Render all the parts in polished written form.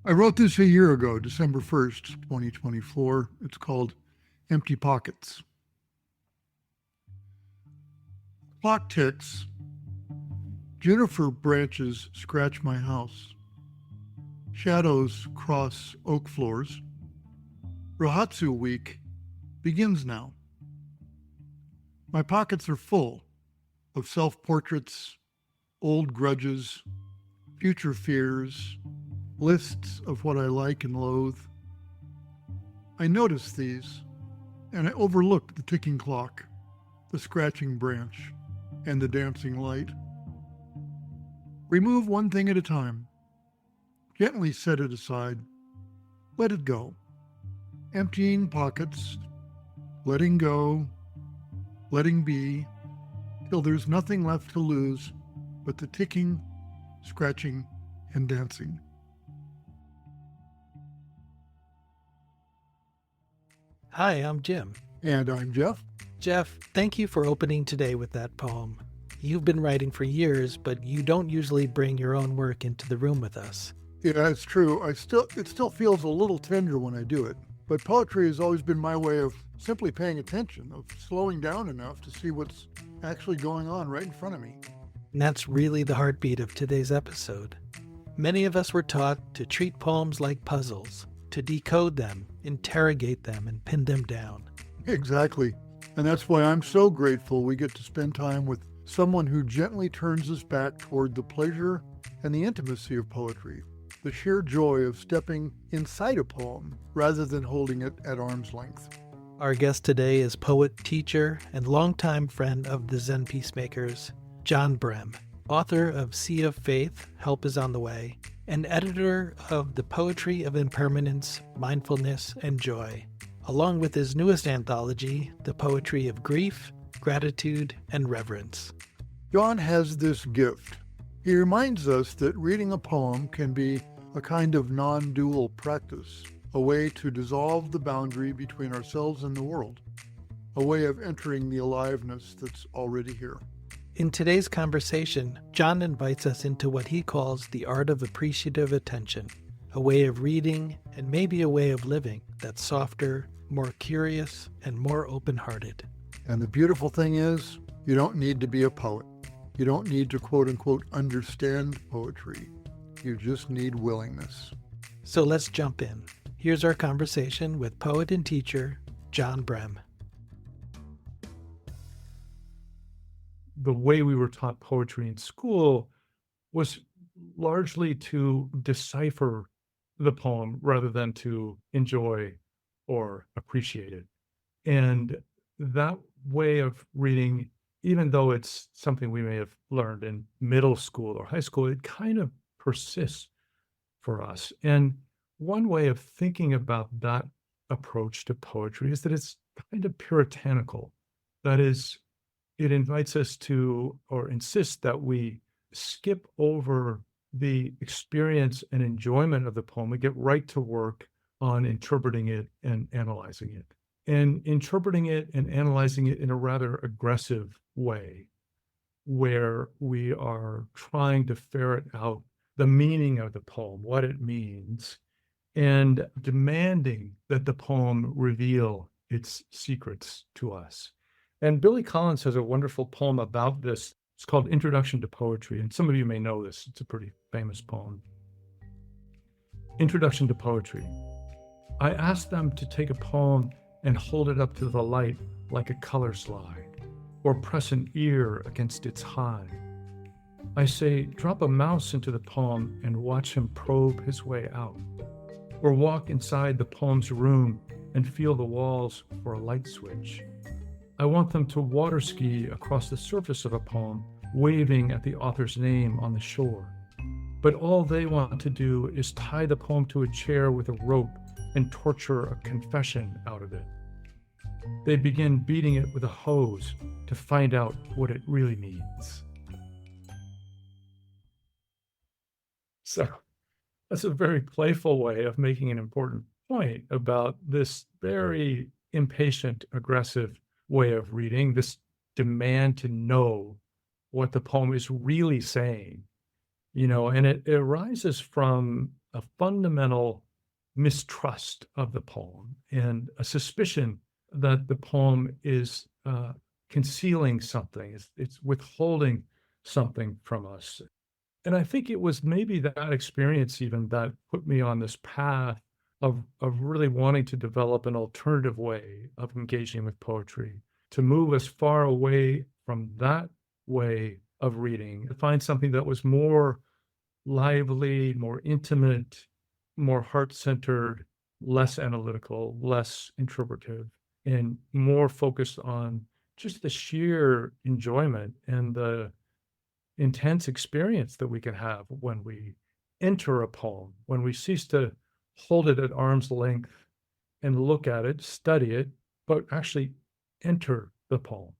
I wrote this a year ago, December 1st, 2024. It's called Empty Pockets. Clock ticks. Juniper branches scratch my house. Shadows cross oak floors. Rohatsu week begins now. My pockets are full of self-portraits, old grudges, future fears, lists of what I like and loathe. I notice these, and I overlook the ticking clock, the scratching branch, and the dancing light. Remove one thing at a time. Gently set it aside. Let it go. Emptying pockets, letting go, letting be, till there's nothing left to lose but the ticking, scratching, and dancing. Hi, I'm Jim. And I'm Geoff. Geoff, thank you for opening today with that poem. You've been writing for years, but you don't usually bring your own work into the room with us. Yeah, it's true. It still feels a little tender when I do it. But poetry has always been my way of simply paying attention, of slowing down enough to see what's actually going on right in front of me. And that's really the heartbeat of today's episode. Many of us were taught to treat poems like puzzles, to decode them, interrogate them, and pin them down. Exactly. And that's why I'm so grateful we get to spend time with someone who gently turns us back toward the pleasure and the intimacy of poetry, the sheer joy of stepping inside a poem rather than holding it at arm's length. Our guest today is poet, teacher, and longtime friend of the Zen Peacemakers, John Brehm, author of Sea of Faith, Help is on the Way, and editor of The Poetry of Impermanence, Mindfulness, and Joy, along with his newest anthology, The Poetry of Grief, Gratitude, and Reverence. John has this gift. He reminds us that reading a poem can be a kind of non-dual practice, a way to dissolve the boundary between ourselves and the world, a way of entering the aliveness that's already here. In today's conversation, John invites us into what he calls the art of appreciative attention, a way of reading and maybe a way of living that's softer, more curious, and more open-hearted. And the beautiful thing is, you don't need to be a poet. You don't need to quote-unquote understand poetry. You just need willingness. So let's jump in. Here's our conversation with poet and teacher, John Brehm. The way we were taught poetry in school was largely to decipher the poem rather than to enjoy or appreciate it. And that way of reading, even though it's something we may have learned in middle school or high school, it kind of persists for us. And one way of thinking about that approach to poetry is that it's kind of puritanical. That is, it invites us to, or insists that we skip over the experience and enjoyment of the poem. We get right to work on interpreting it and analyzing it. And interpreting it and analyzing it in a rather aggressive way, where we are trying to ferret out the meaning of the poem, what it means, and demanding that the poem reveal its secrets to us. And Billy Collins has a wonderful poem about this. It's called Introduction to Poetry, and some of you may know this. It's a pretty famous poem. Introduction to Poetry. I asked them to take a poem and hold it up to the light like a color slide, or press an ear against its hide. I say, drop a mouse into the poem and watch him probe his way out, or walk inside the poem's room and feel the walls for a light switch. I want them to water ski across the surface of a poem, waving at the author's name on the shore. But all they want to do is tie the poem to a chair with a rope and torture a confession out of it. They begin beating it with a hose to find out what it really means. So that's a very playful way of making an important point about this very impatient, aggressive way of reading, this demand to know what the poem is really saying, and it arises from a fundamental mistrust of the poem and a suspicion that the poem is concealing something, it's withholding something from us. And I think it was maybe that experience even that put me on this path of really wanting to develop an alternative way of engaging with poetry, to move us far away from that way of reading, to find something that was more lively, more intimate, more heart-centered, less analytical, less interpretive, and more focused on just the sheer enjoyment and the intense experience that we can have when we enter a poem, when we cease to hold it at arm's length and look at it, study it, but actually enter the poem.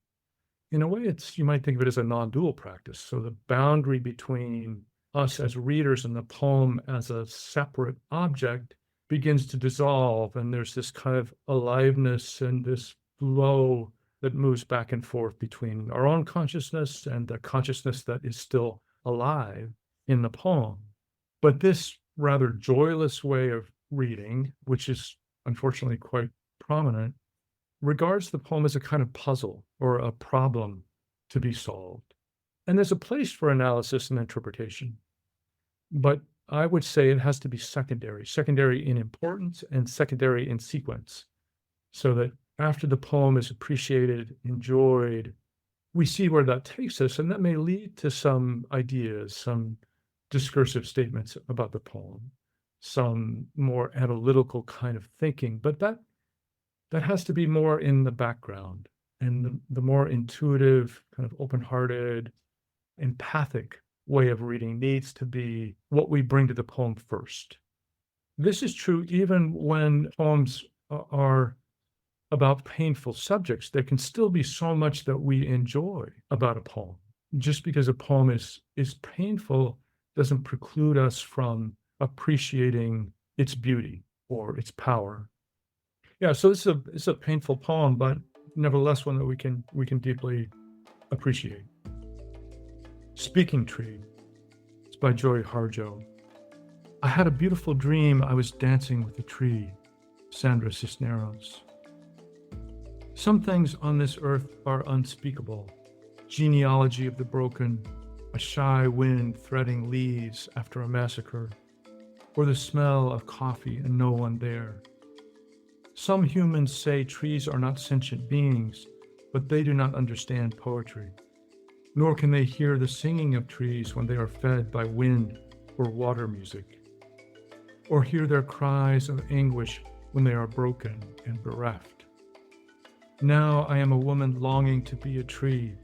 In a way, you might think of it as a non-dual practice. So the boundary between us as readers and the poem as a separate object begins to dissolve, and there's this kind of aliveness and this flow that moves back and forth between our own consciousness and the consciousness that is still alive in the poem. But this rather joyless way of reading, which is unfortunately quite prominent, regards the poem as a kind of puzzle or a problem to be solved. And there's a place for analysis and interpretation, but I would say it has to be secondary in importance and secondary in sequence, so that after the poem is appreciated, enjoyed, we see where that takes us, and that may lead to some ideas, some discursive statements about the poem, some more analytical kind of thinking, but that has to be more in the background, and the more intuitive, kind of open-hearted, empathic way of reading needs to be what we bring to the poem first. This is true even when poems are about painful subjects. There can still be so much that we enjoy about a poem. Just because a poem is painful doesn't preclude us from appreciating its beauty or its power. Yeah, so it's a painful poem, but nevertheless one that we can deeply appreciate. Speaking Tree. It's by Joy Harjo. I had a beautiful dream. I was dancing with a tree. Sandra Cisneros. Some things on this earth are unspeakable. Genealogy of the broken, a shy wind threading leaves after a massacre, or the smell of coffee and no one there. Some humans say trees are not sentient beings, but they do not understand poetry, nor can they hear the singing of trees when they are fed by wind or water music, or hear their cries of anguish when they are broken and bereft. Now I am a woman longing to be a tree,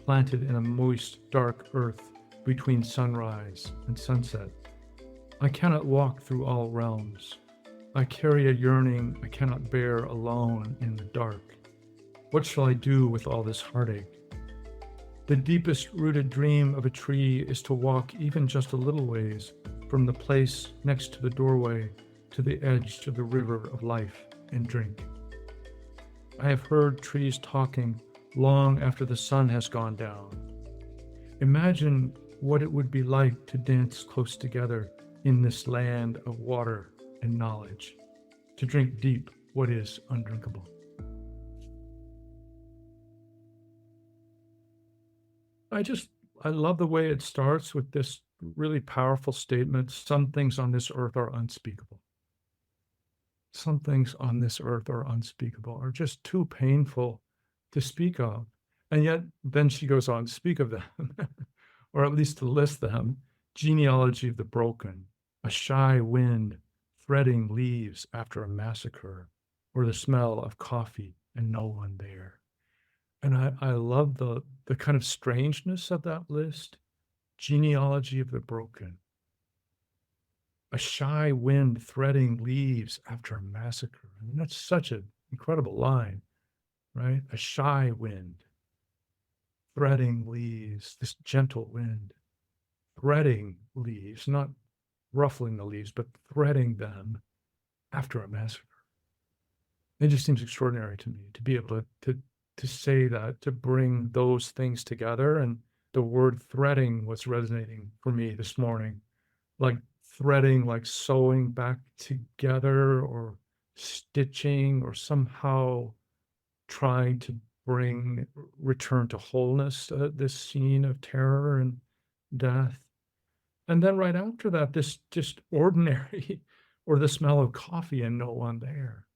planted in a moist, dark earth between sunrise and sunset. I cannot walk through all realms. I carry a yearning I cannot bear alone in the dark. What shall I do with all this heartache? The deepest rooted dream of a tree is to walk even just a little ways from the place next to the doorway to the edge of the river of life and drink. I have heard trees talking long after the sun has gone down. Imagine what it would be like to dance close together in this land of water and knowledge, to drink deep what is undrinkable. I love the way it starts with this really powerful statement: some things on this earth are unspeakable. Some things on this earth are unspeakable, are just too painful to speak of. And yet, then she goes on to speak of them, or at least to list them. Genealogy of the broken, a shy wind threading leaves after a massacre, or the smell of coffee and no one there. And I love the kind of strangeness of that list. Genealogy of the broken, a shy wind threading leaves after a massacre. I mean, that's such an incredible line, right? A shy wind threading leaves, this gentle wind, threading leaves, not ruffling the leaves, but threading them after a massacre. It just seems extraordinary to me to be able to say that, to bring those things together. And the word threading was resonating for me this morning. Like threading, like sewing back together or stitching or somehow trying to bring return to wholeness, this scene of terror and death. And then right after that, this just ordinary or the smell of coffee and no one there.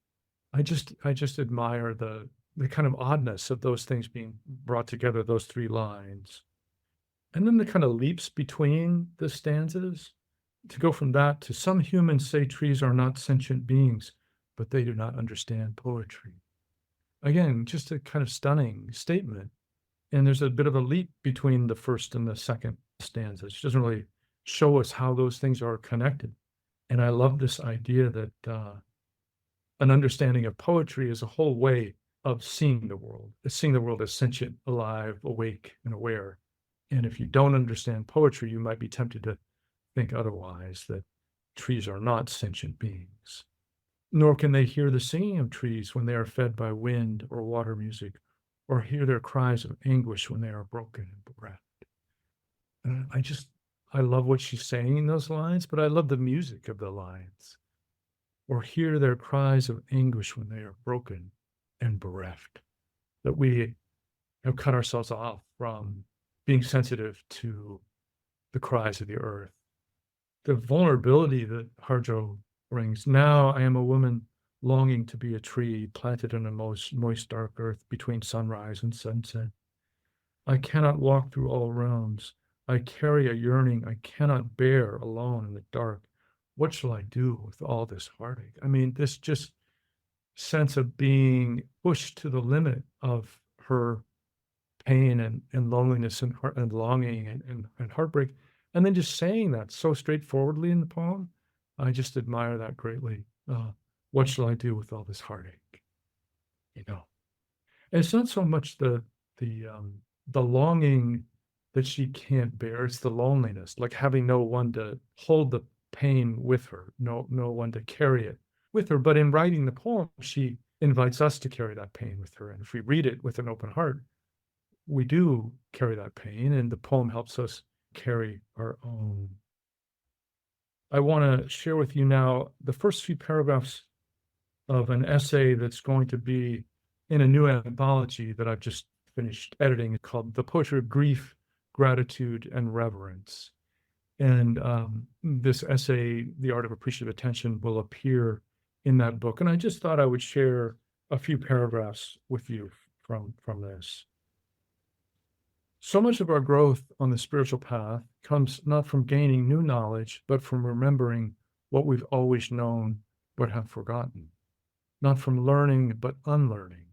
I just admire the kind of oddness of those things being brought together, those three lines. And then the kind of leaps between the stanzas to go from that to some humans say trees are not sentient beings, but they do not understand poetry. Again, just a kind of stunning statement. And there's a bit of a leap between the first and the second stanzas. She doesn't really show us how those things are connected. And I love this idea that an understanding of poetry is a whole way of seeing the world as sentient, alive, awake, and aware. And if you don't understand poetry, you might be tempted to think otherwise, that trees are not sentient beings. Nor can they hear the singing of trees when they are fed by wind or water music, or hear their cries of anguish when they are broken and bereft. And I love what she's saying in those lines, but I love the music of the lines. Or hear their cries of anguish when they are broken and bereft. That we have cut ourselves off from being sensitive to the cries of the earth. The vulnerability that Harjo brings. Now I am a woman longing to be a tree planted in a moist dark earth between sunrise and sunset. I cannot walk through all realms. I carry a yearning I cannot bear alone in the dark. What shall I do with all this heartache? I mean, this just sense of being pushed to the limit of her pain and loneliness and longing and heartbreak. And then just saying that so straightforwardly in the poem, I just admire that greatly. What shall I do with all this heartache? You know, and it's not so much the longing that she can't bear; it's the loneliness, like having no one to hold the pain with her, no one to carry it with her. But in writing the poem, she invites us to carry that pain with her, and if we read it with an open heart, we do carry that pain, and the poem helps us carry our own. I want to share with you now the first few paragraphs of an essay that's going to be in a new anthology that I've just finished editing called The Poetry of Grief, Gratitude, and Reverence. And this essay, The Art of Appreciative Attention, will appear in that book. And I just thought I would share a few paragraphs with you from this. So much of our growth on the spiritual path comes not from gaining new knowledge, but from remembering what we've always known but have forgotten. Not from learning, but unlearning,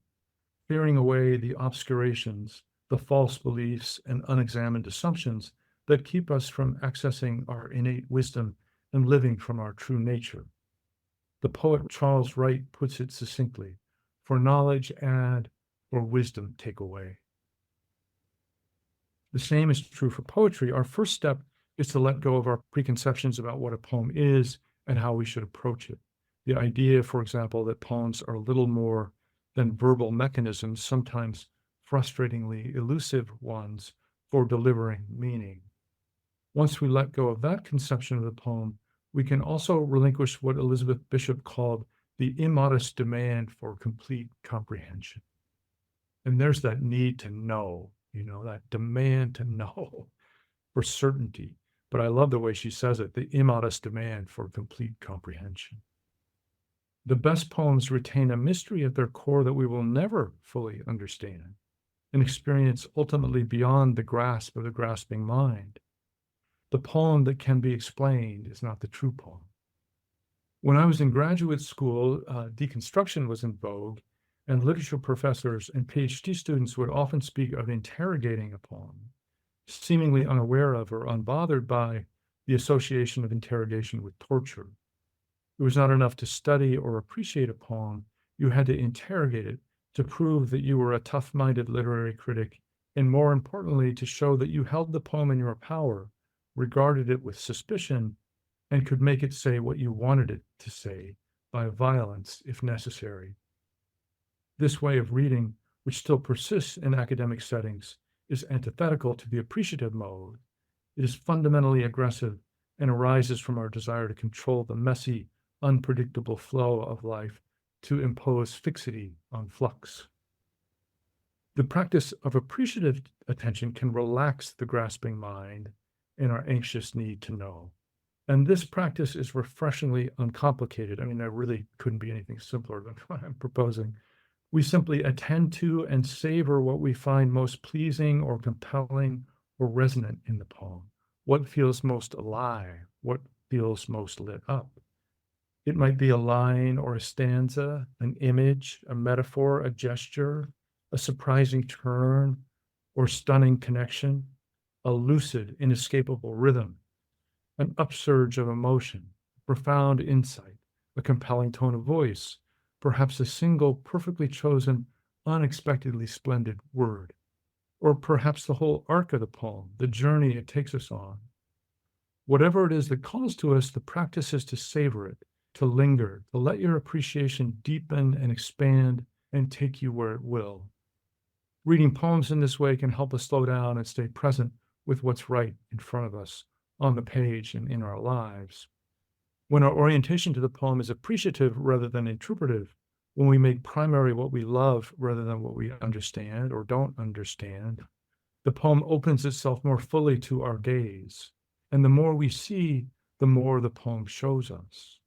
clearing away the obscurations, the false beliefs, and unexamined assumptions that keep us from accessing our innate wisdom and living from our true nature. The poet Charles Wright puts it succinctly, for knowledge add, or wisdom take away. The same is true for poetry. Our first step is to let go of our preconceptions about what a poem is and how we should approach it. The idea, for example, that poems are little more than verbal mechanisms, sometimes frustratingly elusive ones, for delivering meaning. Once we let go of that conception of the poem, we can also relinquish what Elizabeth Bishop called the immodest demand for complete comprehension. And there's that need to know, that demand to know for certainty. But I love the way she says it, the immodest demand for complete comprehension. The best poems retain a mystery at their core that we will never fully understand, an experience ultimately beyond the grasp of the grasping mind. The poem that can be explained is not the true poem. When I was in graduate school, deconstruction was in vogue, and literature professors and PhD students would often speak of interrogating a poem, seemingly unaware of or unbothered by the association of interrogation with torture. It was not enough to study or appreciate a poem. You had to interrogate it to prove that you were a tough-minded literary critic, and more importantly, to show that you held the poem in your power, regarded it with suspicion, and could make it say what you wanted it to say by violence if necessary. This way of reading, which still persists in academic settings, is antithetical to the appreciative mode. It is fundamentally aggressive and arises from our desire to control the messy, unpredictable flow of life, to impose fixity on flux. The practice of appreciative attention can relax the grasping mind and our anxious need to know. And this practice is refreshingly uncomplicated. I mean, there really couldn't be anything simpler than what I'm proposing. We simply attend to and savor what we find most pleasing or compelling or resonant in the poem, what feels most alive, what feels most lit up. It might be a line or a stanza, an image, a metaphor, a gesture, a surprising turn or stunning connection, a lucid, inescapable rhythm, an upsurge of emotion, profound insight, a compelling tone of voice, perhaps a single perfectly chosen, unexpectedly splendid word, or perhaps the whole arc of the poem, the journey it takes us on. Whatever it is that calls to us, the practice is to savor it, to linger, to let your appreciation deepen and expand and take you where it will. Reading poems in this way can help us slow down and stay present with what's right in front of us on the page and in our lives. When our orientation to the poem is appreciative rather than interpretive, when we make primary what we love rather than what we understand or don't understand, the poem opens itself more fully to our gaze. And the more we see, the more the poem shows us.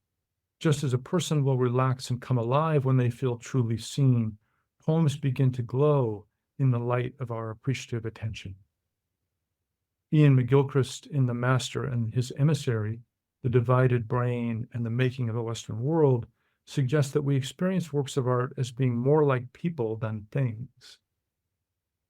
Just as a person will relax and come alive when they feel truly seen, poems begin to glow in the light of our appreciative attention. Ian McGilchrist in The Master and His Emissary, The Divided Brain and the Making of the Western World, suggests that we experience works of art as being more like people than things.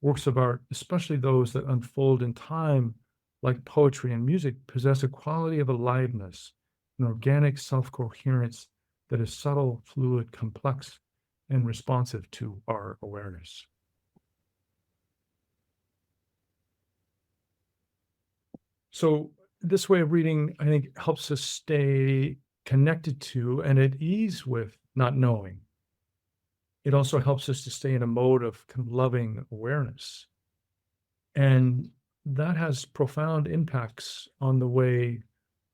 Works of art, especially those that unfold in time, like poetry and music, possess a quality of aliveness, an organic self-coherence that is subtle, fluid, complex, and responsive to our awareness. So this way of reading, I think, helps us stay connected to and at ease with not knowing. It also helps us to stay in a mode of kind of loving awareness. And that has profound impacts on the way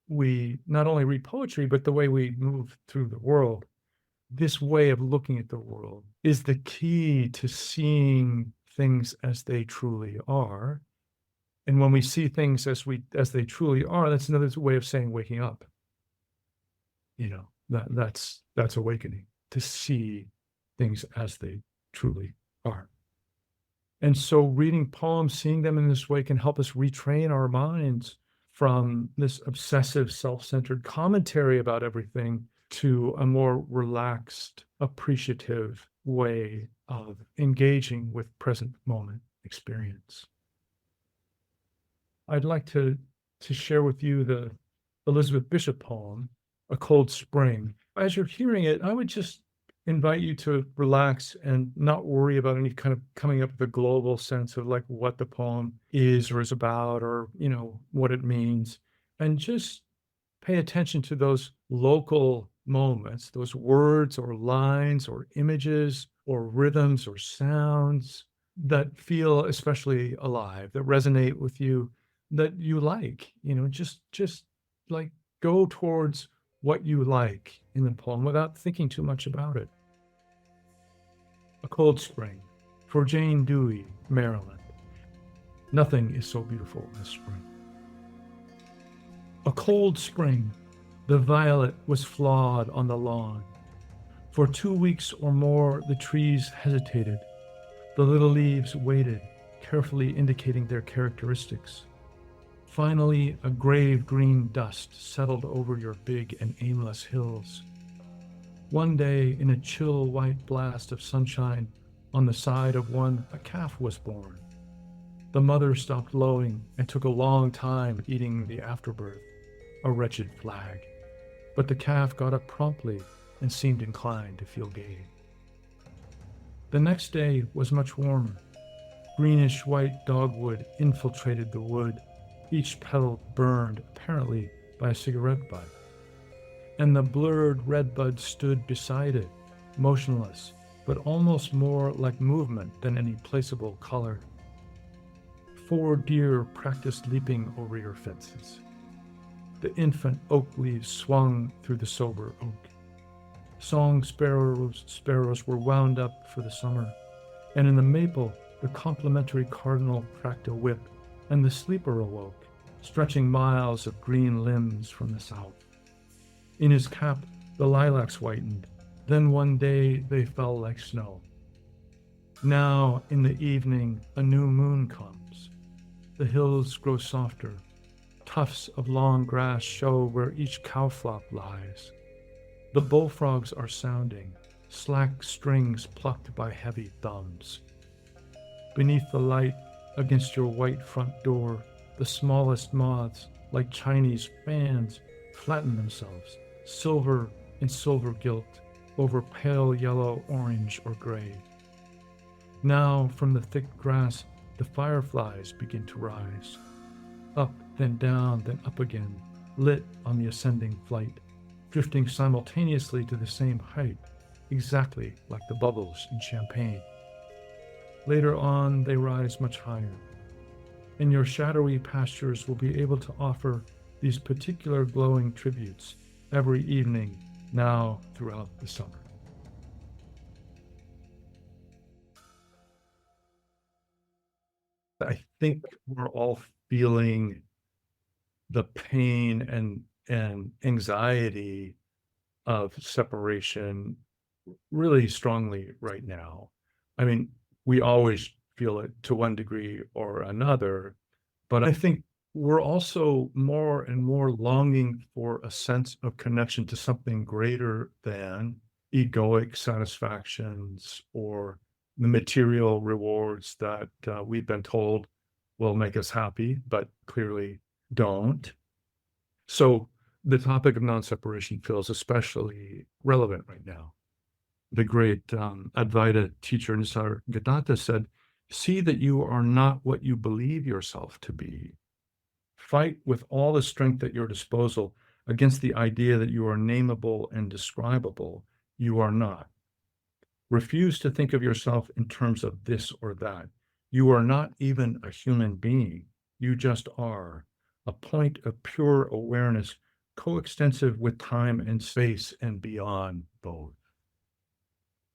we not only read poetry, but the way we move through the world. This way of looking at the world is the key to seeing things as they truly are. And when we see things as they truly are, that's another way of saying waking up. That's awakening, to see things as they truly are. And so reading poems, seeing them in this way can help us retrain our minds from this obsessive, self-centered commentary about everything to a more relaxed, appreciative way of engaging with present moment experience. I'd like to share with you the Elizabeth Bishop poem, A Cold Spring. As you're hearing it, I would just invite you to relax and not worry about any kind of coming up with a global sense of like what the poem is or is about or, what it means. And just pay attention to those local moments, those words or lines or images or rhythms or sounds that feel especially alive, that resonate with you, that you like, just like go towards what you like in the poem without thinking too much about it. A Cold Spring, for Jane Dewey, Maryland. Nothing is so beautiful as spring. A cold spring, the violet was flawed on the lawn. For 2 weeks or more, the trees hesitated. The little leaves waited, carefully indicating their characteristics. Finally, a grave green dust settled over your big and aimless hills. One day, in a chill white blast of sunshine, on the side of one, a calf was born. The mother stopped lowing and took a long time eating the afterbirth, a wretched flag. But the calf got up promptly and seemed inclined to feel gay. The next day was much warmer. Greenish white dogwood infiltrated the wood, each petal burned, apparently, by a cigarette butt. And the blurred redbud stood beside it, motionless, but almost more like movement than any placeable color. 4 deer practiced leaping over your fences. The infant oak leaves swung through the sober oak. Song sparrows were wound up for the summer, and in the maple the complimentary cardinal cracked a whip, and the sleeper awoke, stretching miles of green limbs from the south. In his cap the lilacs whitened, then one day they fell like snow. Now in the evening a new moon comes. The hills grow softer. Tufts of long grass show where each cowflop lies. The bullfrogs are sounding, slack strings plucked by heavy thumbs. Beneath the light, against your white front door, the smallest moths, like Chinese fans, flatten themselves, silver and silver gilt, over pale yellow, orange, or gray. Now from the thick grass, the fireflies begin to rise. Up, then down, then up again, lit on the ascending flight, drifting simultaneously to the same height, exactly like the bubbles in champagne. Later on, they rise much higher, and your shadowy pastures will be able to offer these particular glowing tributes every evening now throughout the summer. I think we're all feeling the pain and anxiety of separation really strongly right now. I mean, we always feel it to one degree or another, but I think we're also more and more longing for a sense of connection to something greater than egoic satisfactions or the material rewards that we've been told will make us happy, but clearly don't. So the topic of non-separation feels especially relevant right now. The great Advaita teacher Nisargadatta said, "See that you are not what you believe yourself to be. Fight with all the strength at your disposal against the idea that you are nameable and describable. You are not. Refuse to think of yourself in terms of this or that. You are not even a human being. You just are, a point of pure awareness, coextensive with time and space and beyond both."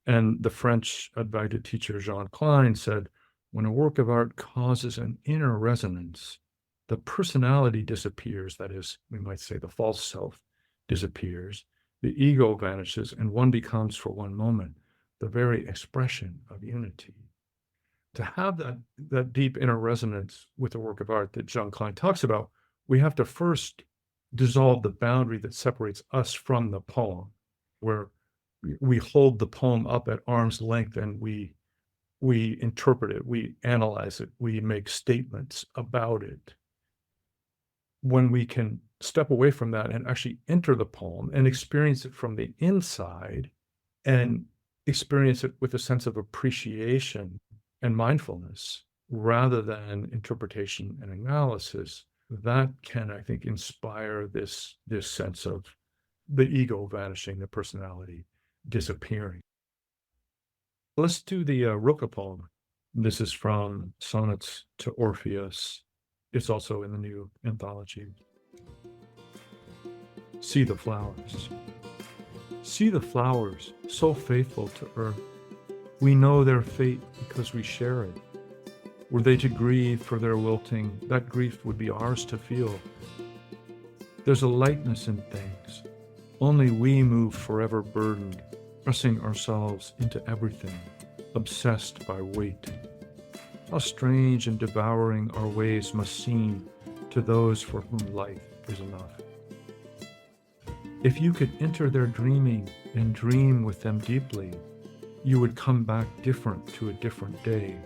And the French Advaita teacher Jean Klein said, "When a work of art causes an inner resonance, the personality disappears, that is, we might say the false self disappears, the ego vanishes, and one becomes for one moment the very expression of unity." To have that deep inner resonance with the work of art that John Klein talks about, we have to first dissolve the boundary that separates us from the poem, where we hold the poem up at arm's length and we interpret it, we analyze it, we make statements about it. When we can step away from that and actually enter the poem and experience it from the inside and experience it with a sense of appreciation and mindfulness rather than interpretation and analysis, that can, I think, inspire this sense of the ego vanishing, the personality disappearing. Let's do the Rilke poem. This is from Sonnets to Orpheus. It's also in the new anthology. See the flowers. See the flowers, so faithful to earth. We know their fate because we share it. Were they to grieve for their wilting, that grief would be ours to feel. There's a lightness in things. Only we move forever burdened, pressing ourselves into everything, obsessed by weight. How strange and devouring our ways must seem to those for whom life is enough. If you could enter their dreaming and dream with them deeply, you would come back different to a different day,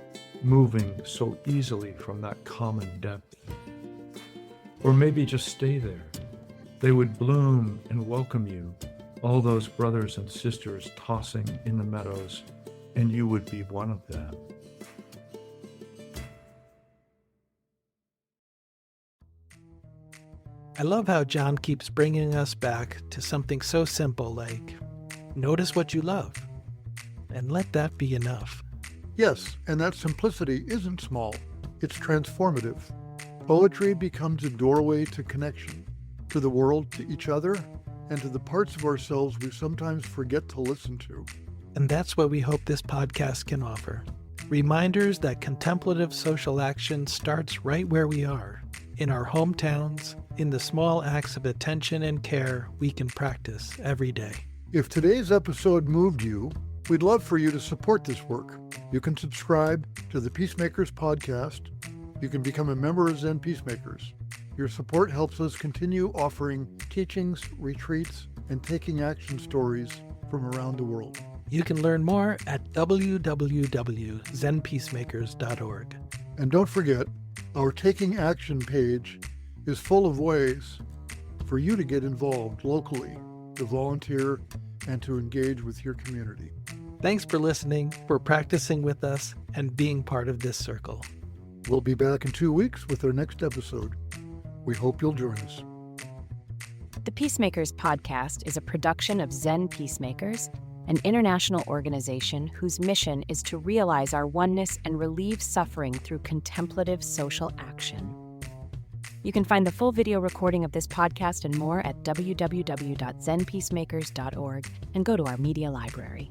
moving so easily from that common depth. Or maybe just stay there. They would bloom and welcome you, all those brothers and sisters tossing in the meadows, and you would be one of them. I love how John keeps bringing us back to something so simple like, notice what you love, and let that be enough. Yes, and that simplicity isn't small. It's transformative. Poetry becomes a doorway to connection. to the world, to each other, and to the parts of ourselves we sometimes forget to listen to. And that's what we hope this podcast can offer. Reminders that contemplative social action starts right where we are, in our hometowns, in the small acts of attention and care we can practice every day. If today's episode moved you, we'd love for you to support this work. You can subscribe to the Peacemakers Podcast. You can become a member of Zen Peacemakers. Your support helps us continue offering teachings, retreats, and taking action stories from around the world. You can learn more at www.zenpeacemakers.org. And don't forget, our Taking Action page is full of ways for you to get involved locally, to volunteer, and to engage with your community. Thanks for listening, for practicing with us, and being part of this circle. We'll be back in 2 weeks with our next episode. We hope you'll join us. The Peacemakers Podcast is a production of Zen Peacemakers, an international organization whose mission is to realize our oneness and relieve suffering through contemplative social action. You can find the full video recording of this podcast and more at www.zenpeacemakers.org and go to our media library.